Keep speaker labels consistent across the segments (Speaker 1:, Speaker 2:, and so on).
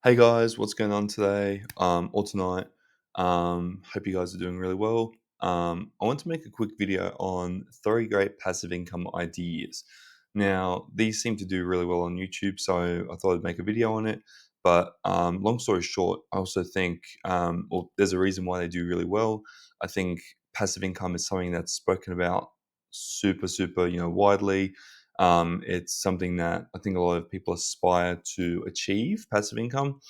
Speaker 1: Hey guys, what's going on today or tonight? Hope you guys are doing really well. I want to make a quick video on three great passive income ideas. Now, these seem to do really well on YouTube, so I thought I'd make a video on it. But long story short, I also think, well, there's a reason why they do really well. I think passive income is something that's spoken about super, widely. It's something that I think a lot of people aspire to achieve passive income.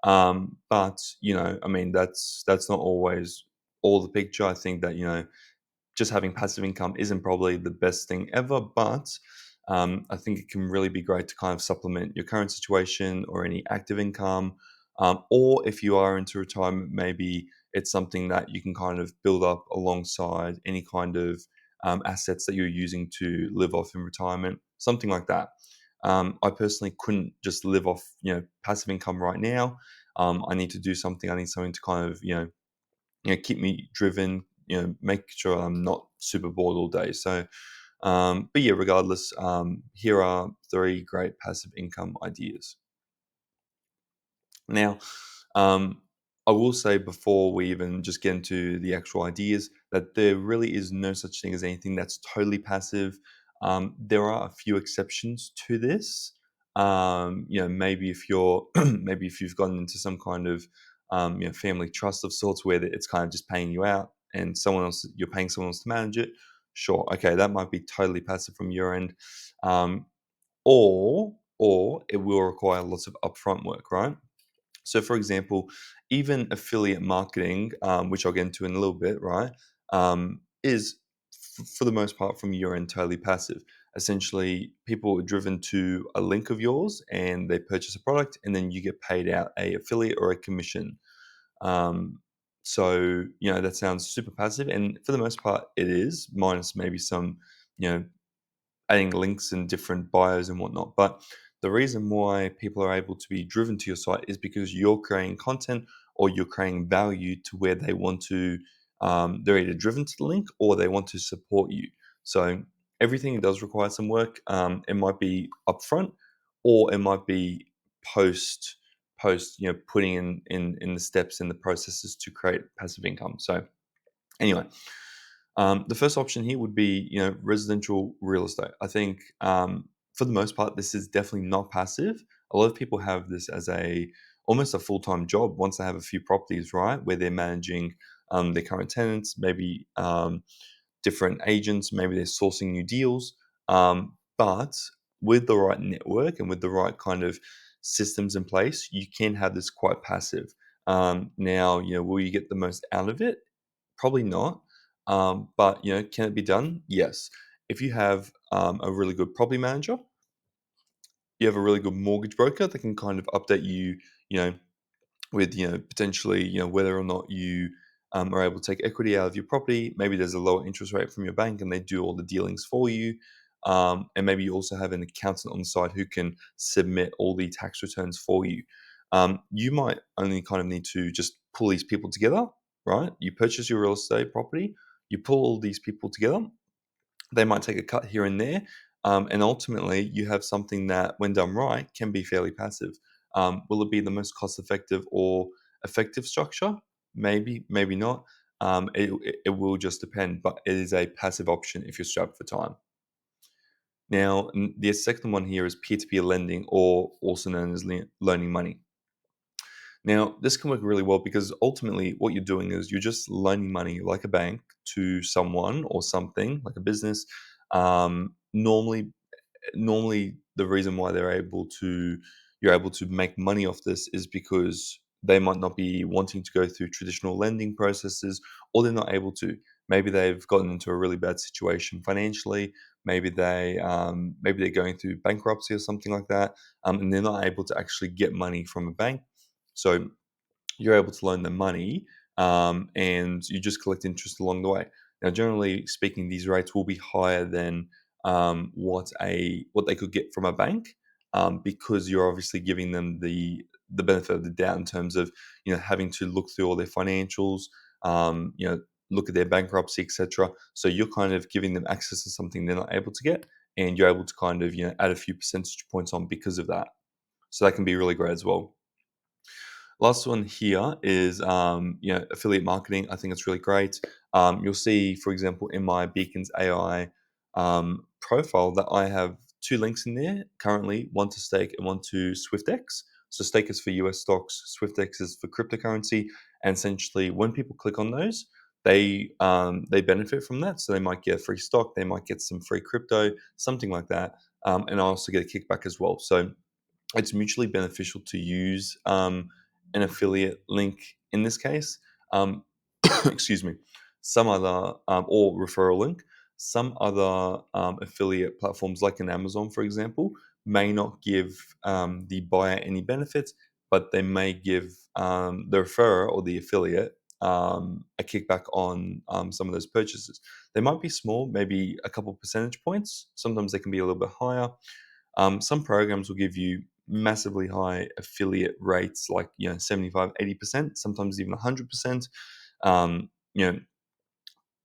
Speaker 1: But I mean, that's not always all the picture. I think that just having passive income isn't probably the best thing ever, but I think it can really be great to kind of supplement your current situation or any active income. Or if you are into retirement, maybe it's something that you can kind of build up alongside any kind of assets that you're using to live off in retirement, something like that. I personally couldn't just live off, passive income right now. I need to do something. I need something to kind of, keep me driven, make sure I'm not super bored all day. So, but yeah, regardless, here are three great passive income ideas. Now, um, I will say before we even just get into the actual ideas that there really is no such thing as anything that's totally passive. There are a few exceptions to this. Maybe if you're maybe if you've gotten into some kind of family trust of sorts where it's kind of just paying you out and someone else you're paying someone else to manage it. Sure, okay, that might be totally passive from your end. Um, or it will require lots of upfront work, right? So, for example, even affiliate marketing, which I'll get into in a little bit, right, is for the most part from your end totally passive. Essentially, people are driven to a link of yours and they purchase a product, and then you get paid out a affiliate or a commission. Um, so, that sounds super passive, and for the most part, it is, minus maybe some, you know, adding links and different bios and whatnot. But the reason why people are able to be driven to your site is because you're creating content or you're creating value to where they want to. They're either driven to the link or they want to support you. So everything does require some work. It might be upfront, or it might be post post. Putting in the steps and the processes to create passive income. So anyway, the first option here would be, residential real estate. I think for the most part, this is definitely not passive. A lot of people have this as a almost a full time job once they have a few properties, right, where they're managing their current tenants, maybe different agents, maybe they're sourcing new deals. But with the right network and with the right kind of systems in place, you can have this quite passive. Now, will you get the most out of it? Probably not. But can it be done? Yes. If you have a really good property manager, you have a really good mortgage broker that can kind of update you, you know, with potentially whether or not you are able to take equity out of your property. Maybe there's a lower interest rate from your bank, and they do all the dealings for you. And maybe you also have an accountant on the side who can submit all the tax returns for you. You might only kind of need to just pull these people together, right? You purchase your real estate property, you pull all these people together. They might take a cut here and there, and ultimately you have something that, when done right, can be fairly passive. Will it be the most cost-effective or effective structure? Maybe, maybe not. It will just depend, but it is a passive option if you're strapped for time. Now, the second one here is peer-to-peer lending, or also known as loaning money. Now, this can work really well because ultimately what you're doing is you're just loaning money like a bank to someone or something like a business. Normally the reason why you're able to make money off this is because they might not be wanting to go through traditional lending processes, or they're not able to. Maybe they've gotten into a really bad situation financially. Maybe they're going through bankruptcy or something like that, and they're not able to actually get money from a bank. So you're able to loan them money, and you just collect interest along the way. Now, generally speaking, these rates will be higher than what they could get from a bank, because you're obviously giving them the benefit of the doubt in terms of having to look through all their financials, um, you know, look at their bankruptcy, etc. So you're kind of giving them access to something they're not able to get, and you're able to kind of add a few percentage points on because of that. So that can be really great as well. Last one here is affiliate marketing. I think it's really great. You'll see, for example, in my Beacons AI profile that I have two links in there currently, one to Stake and one to SwiftX. So Stake is for US stocks, SwiftX is for cryptocurrency, and essentially when people click on those, they benefit from that. So they might get free stock, they might get some free crypto, something like that, and I also get a kickback as well. So it's mutually beneficial to use an affiliate link in this case. Um, excuse me. Some other or referral link. Some other affiliate platforms, like an Amazon, for example, may not give the buyer any benefits, but they may give the referrer or the affiliate a kickback on some of those purchases. They might be small, maybe a couple percentage points. Sometimes they can be a little bit higher. Some programs will give you massively high affiliate rates, like 75, 80%, sometimes even 100%. You know,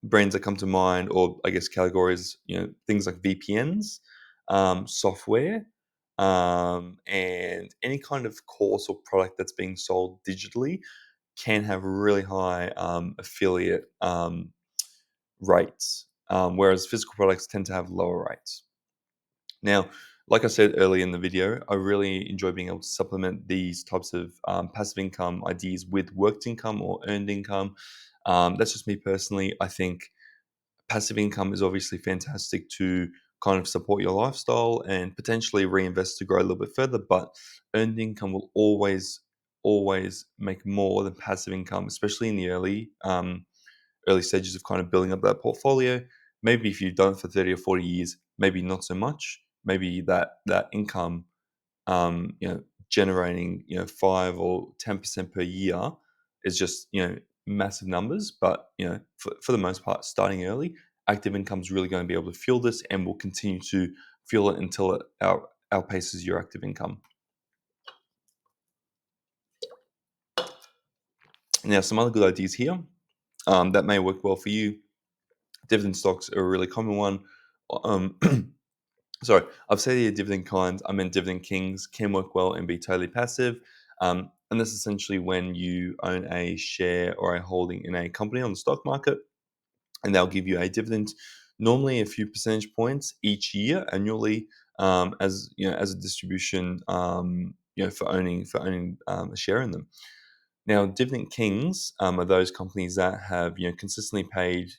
Speaker 1: brands that come to mind, or I guess categories, things like VPNs, software, and any kind of course or product that's being sold digitally can have really high affiliate rates, whereas physical products tend to have lower rates. Now, like I said earlier in the video, I really enjoy being able to supplement these types of passive income ideas with worked income or earned income. That's just me personally. I think passive income is obviously fantastic to kind of support your lifestyle and potentially reinvest to grow a little bit further, but earned income will always make more than passive income, especially in the early stages of kind of building up that portfolio. Maybe if you've done it for 30 or 40 years, maybe not so much. Maybe that income, generating 5 or 10% per year is just massive numbers. But for the most part, starting early, active income is really going to be able to fuel this, and will continue to fuel it until it outpaces your active income. Now, some other good ideas here that may work well for you. Dividend stocks are a really common one. Um, Sorry, I've said here dividend kinds. I meant dividend kings can work well and be totally passive. And that's essentially when you own a share or a holding in a company on the stock market, and they'll give you a dividend, normally a few percentage points each year annually, as as a distribution, for owning a share in them. Now, dividend kings are those companies that have consistently paid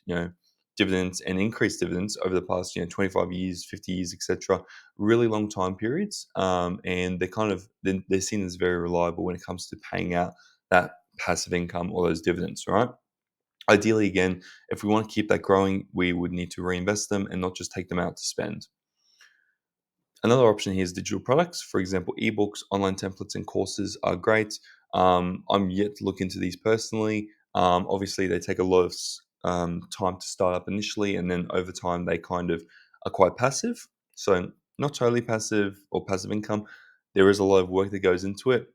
Speaker 1: dividends and increased dividends over the past 25 years, 50 years, etc. Really long time periods, and they're seen as very reliable when it comes to paying out that passive income or those dividends. Right. Ideally, again, if we want to keep that growing, we would need to reinvest them and not just take them out to spend. Another option here is digital products. For example, ebooks, online templates, and courses are great. I'm yet to look into these personally. Obviously, they take a lot of time to start up initially, and then over time, they kind of are quite passive. So, not totally passive or passive income. There is a lot of work that goes into it.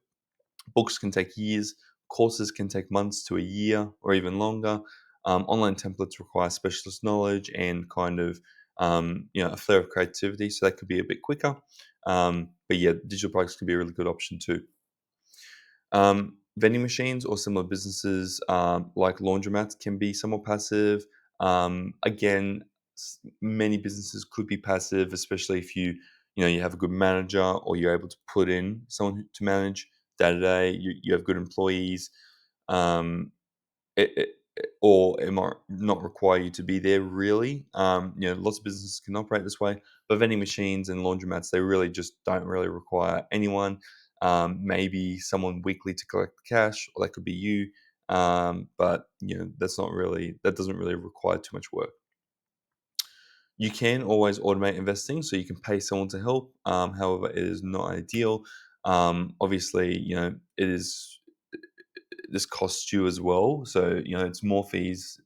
Speaker 1: Books can take years, courses can take months to a year or even longer. Online templates require specialist knowledge and kind of a flair of creativity, so that could be a bit quicker. But yeah, digital products can be a really good option too. Vending machines or similar businesses like laundromats can be somewhat passive. Again, many businesses could be passive, especially if you have a good manager, or you're able to put in someone to manage day to day. You have good employees. Um, or it might not require you to be there really. Lots of businesses can operate this way, but vending machines and laundromats, they really just don't really require anyone. Maybe someone weekly to collect the cash, or that could be you. But that doesn't really require too much work. You can always automate investing, so you can pay someone to help. However, it is not ideal. Obviously, this costs you as well. So, it's more fees,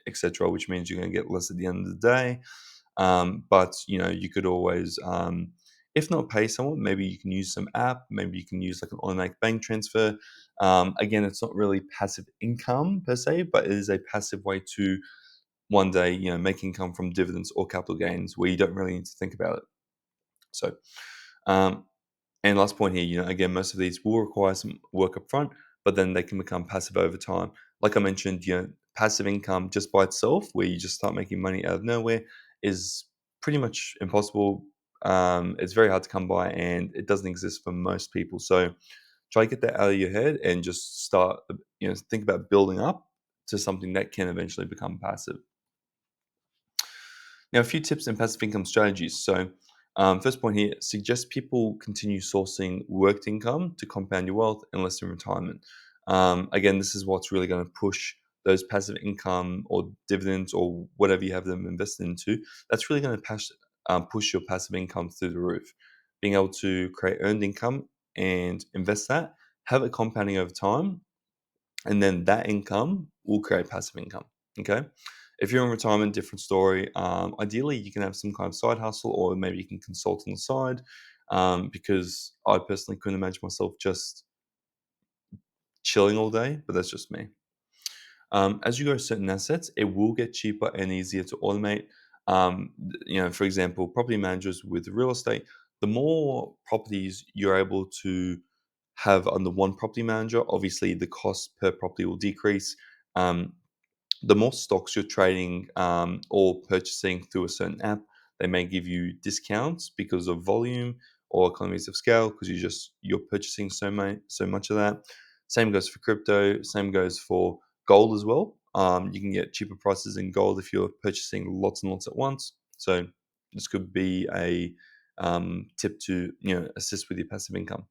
Speaker 1: etc., which means you're going to get less at the end of the day. But, you could always, if not pay someone, maybe you can use some app, maybe you can use like an automatic bank transfer. Again, it's not really passive income per se, but it is a passive way to one day, make income from dividends or capital gains where you don't really need to think about it. So, um, and last point here, again, most of these will require some work up front, but then they can become passive over time. Like I mentioned, passive income just by itself, where you just start making money out of nowhere, is pretty much impossible. It's very hard to come by, and it doesn't exist for most people. So try to get that out of your head and just start, think about building up to something that can eventually become passive. Now, a few tips and passive income strategies. So, first point here, suggest people continue sourcing worked income to compound your wealth unless in retirement. Again, this is what's really going to push those passive income or dividends or whatever you have them invested into. That's really going to push your passive income through the roof. Being able to create earned income and invest that, have it compounding over time, and then that income will create passive income. Okay. If you're in retirement, different story. Ideally, you can have some kind of side hustle, or maybe you can consult on the side. Because I personally couldn't imagine myself just chilling all day, but that's just me. As you grow certain assets, it will get cheaper and easier to automate. For example, property managers with real estate, the more properties you're able to have under one property manager, obviously the cost per property will decrease. Um, the more stocks you're trading or purchasing through a certain app, they may give you discounts because of volume or economies of scale because you're purchasing so much of that. Same goes for crypto. Same goes for gold as well. You can get cheaper prices in gold if you're purchasing lots and lots at once. So this could be a tip to assist with your passive income.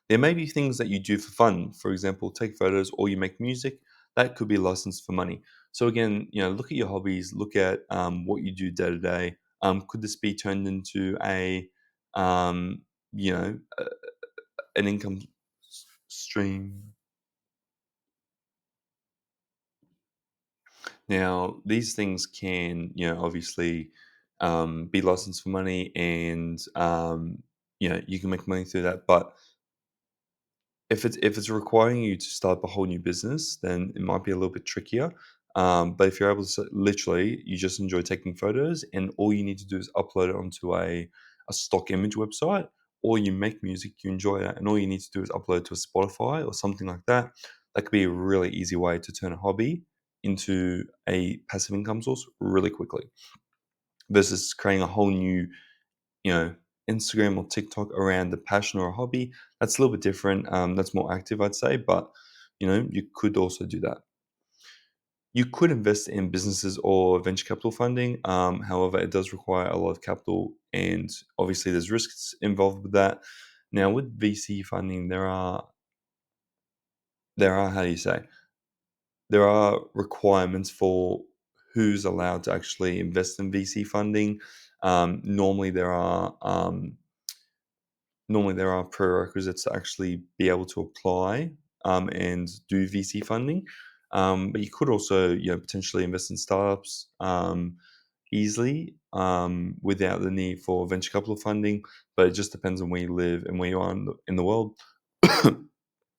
Speaker 1: There may be things that you do for fun. For example, take photos or you make music. That could be licensed for money. So again, look at your hobbies. Look at what you do day to day. Could this be turned into um, you know, a- an income stream? Now, these things can, obviously be licensed for money, and you can make money through that. But if it's requiring you to start a whole new business, then it might be a little bit trickier. But if you're able to literally, you just enjoy taking photos, and all you need to do is upload it onto a stock image website, or you make music, you enjoy that, and all you need to do is upload to a Spotify or something like that. That could be a really easy way to turn a hobby into a passive income source really quickly, versus creating a whole new you know, Instagram or TikTok around the passion or a hobby. That's a little bit different. That's more active, I'd say, but you could also do that. You could invest in businesses or venture capital funding. However, it does require a lot of capital, and obviously, there's risks involved with that. Now, with VC funding, there are how do you say there are requirements for who's allowed to actually invest in VC funding. Normally, there are prerequisites to actually be able to apply and do VC funding. But you could also, potentially invest in startups easily without the need for venture capital funding. But it just depends on where you live and where you are in the world.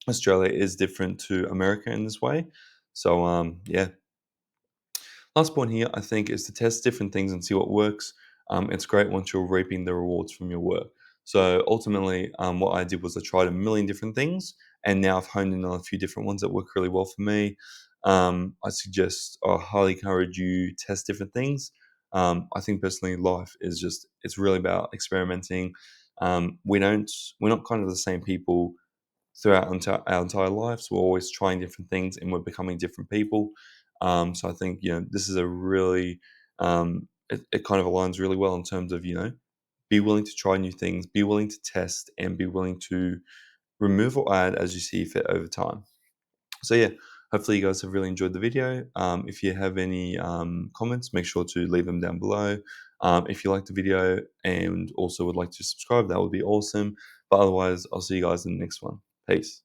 Speaker 1: Australia is different to America in this way. So, yeah, last point here, I think, is to test different things and see what works. It's great once you're reaping the rewards from your work. So ultimately, what I did was I tried a million different things, and now I've honed in on a few different ones that work really well for me. I highly encourage you test different things. I think personally, life is it's really about experimenting. We're not kind of the same people throughout our entire lives. We're always trying different things and we're becoming different people. So I think this is a really it kind of aligns really well in terms of be willing to try new things, be willing to test, and be willing to remove or add as you see fit over time. So yeah, hopefully you guys have really enjoyed the video. If you have any comments, make sure to leave them down below. If you liked the video and also would like to subscribe, that would be awesome. But otherwise, I'll see you guys in the next one. Peace.